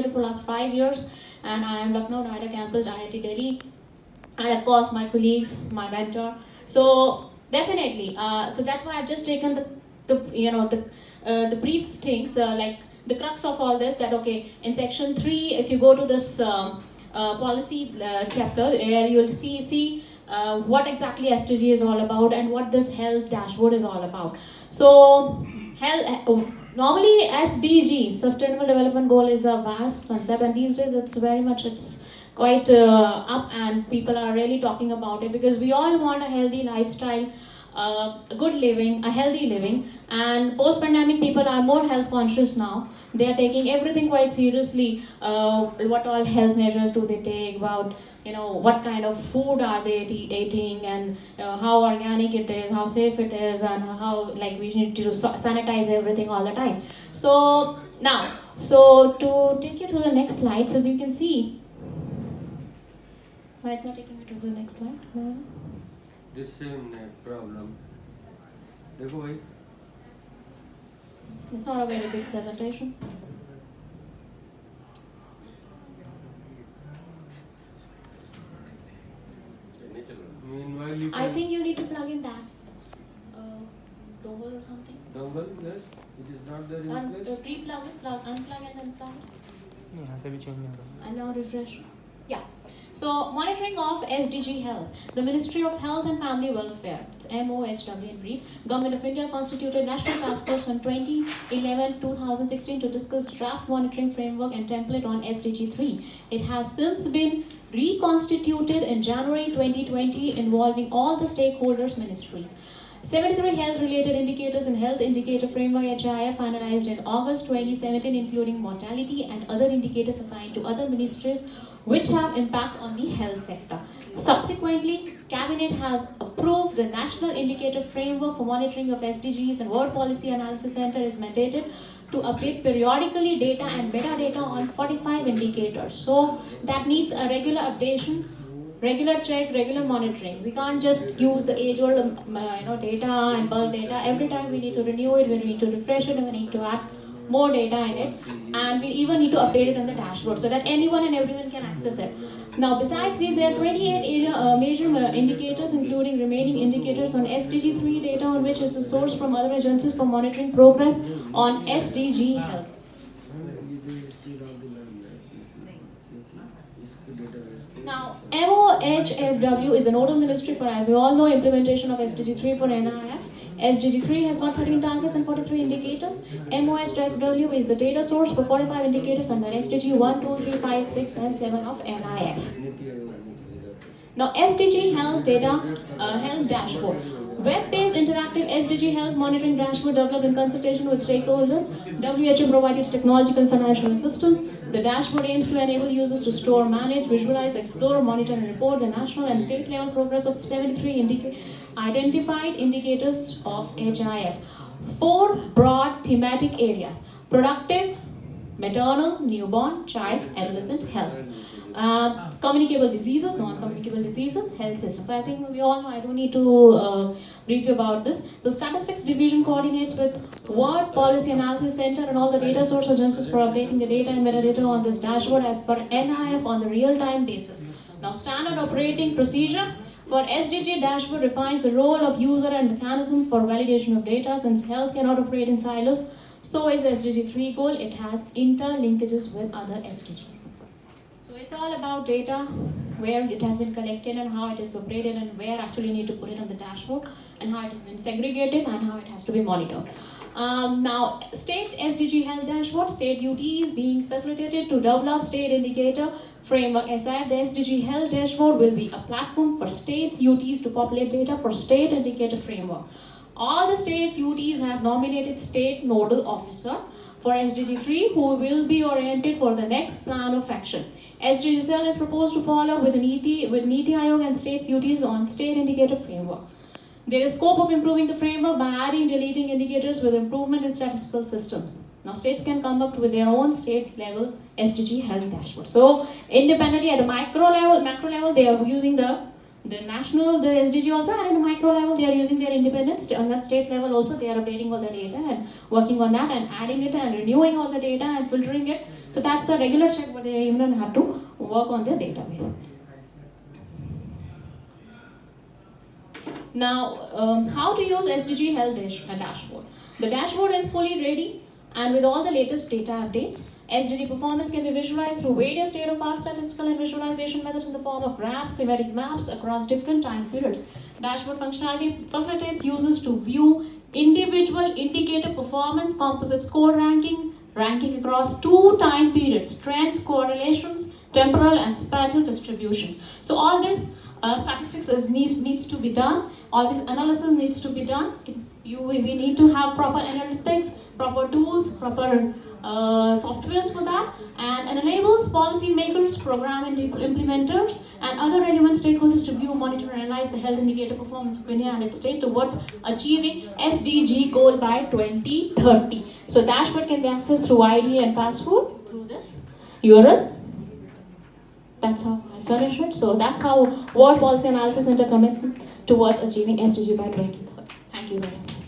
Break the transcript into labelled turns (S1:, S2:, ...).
S1: for last 5 years, and I am Lucknow Noida campus, IIT Delhi, and of course my colleagues, my mentor. So definitely, so that's why I've just taken the brief things like the crux of all this. That okay, in section 3, if you go to this policy chapter, where you'll see what exactly SDG is all about and what this health dashboard is all about. So, normally SDG, Sustainable Development Goal, is a vast concept, and these days it's quite up, and people are really talking about it because we all want a healthy lifestyle, a good living, a healthy living, and post-pandemic people are more health conscious now. They are taking everything quite seriously. What all health measures do they take? About what kind of food are they eating, and how organic it is, how safe it is, and how like we need to sanitize everything all the time. So now, so to take you to the next slide, so you can see. Why it's not taking me to the next slide? No.
S2: The same problem. देखो भाई.
S1: It's not a very big presentation.
S2: Meanwhile,
S1: I think you need to plug in that dongle or something.
S2: Dongle, yes. It is not there in place.
S1: Pre-plug it, unplug and then plug it.
S3: यहाँ से भी change नहीं होगा.
S1: And now refresh. Yeah. So, monitoring of SDG Health. The Ministry of Health and Family Welfare, it's MOHW in brief, Government of India constituted National Task Force on 2011-2016 to discuss draft monitoring framework and template on SDG 3. It has since been reconstituted in January 2020, involving all the stakeholders ministries. 73 health-related indicators in Health Indicator Framework HIF finalized in August 2017, including mortality and other indicators assigned to other ministries which have impact on the health sector. Subsequently, Cabinet has approved the National Indicator Framework for Monitoring of SDGs, and World Policy Analysis Center is mandated to update periodically data and metadata on 45 indicators. So that needs a regular updation, regular check, regular monitoring. We can't just use the age-old data and bulk data. Every time we need to renew it, we need to refresh it, and we need to add more data in it, and we even need to update it on the dashboard so that anyone and everyone can access it. Now, besides these, there are 28 major indicators, including remaining indicators on SDG 3 data, on which is a source from other agencies for monitoring progress on SDG health. Now, MOHFW is a nodal ministry for, as we all know, implementation of SDG 3 for NIF. SDG 3 has got 13 targets and 43 indicators. MOHFW is the data source for 45 indicators under SDG 1, 2, 3, 5, 6, and 7 of NIF. Now, SDG Health Data Health Dashboard. Web-based interactive SDG health monitoring dashboard developed in consultation with stakeholders. WHO provided technological and financial assistance. The dashboard aims to enable users to store, manage, visualize, explore, monitor, and report the national and state level progress of 73 identified indicators of HIF. 4 broad thematic areas: productive, maternal, newborn, child, adolescent health. Communicable diseases, non-communicable diseases, health systems. So I think we all know, I don't need to brief you about this. So Statistics Division coordinates with World Policy Analysis Center and all the data source agencies for updating the data and metadata on this dashboard as per NIF on the real-time basis. Now, standard operating procedure for SDG dashboard defines the role of user and mechanism for validation of data. Since health cannot operate in silos, so is SDG 3 goal. It has interlinkages with other SDGs. So it's all about data, where it has been collected and how it is operated, and where actually you need to put it on the dashboard, and how it has been segregated, and how it has to be monitored. Now, state SDG health dashboard, state UTs being facilitated to develop state indicator framework SIF. The SDG health dashboard will be a platform for states UTs to populate data for state indicator framework. All the states UTs have nominated state nodal officer for SDG 3 who will be oriented for the next plan of action. SDG cell is proposed to follow with NITI Aayog and states UTs on state indicator framework. There is scope of improving the framework by adding, deleting indicators with improvement in statistical systems. Now, states can come up with their own state level SDG health dashboard. So, independently at the macro level, they are using the national, the SDG also, and at the micro level, they are using their independence. On that state level also, they are updating all the data and working on that and adding it and renewing all the data and filtering it So that's a regular check, but they even have to work on their database. Now, how to use SDG Health Dashboard. The dashboard is fully ready, and with all the latest data updates, SDG performance can be visualized through various state-of-art statistical and visualization methods in the form of graphs, thematic maps across different time periods. Dashboard functionality facilitates users to view individual indicator performance, composite score ranking across 2 time periods, trends, correlations, temporal and spatial distributions. So all this statistics needs to be done. All this analysis needs to be done. We need to have proper analytics, proper tools, proper softwares for that, and it enables policymakers, program implementers, and other relevant stakeholders to view, monitor, and analyze the health indicator performance of India and its state towards achieving SDG goal by 2030. So dashboard can be accessed through ID and password through this URL. That's how I finish it. So that's how World Policy Analysis Intercommitment towards achieving SDG by 2030. Thank you very much.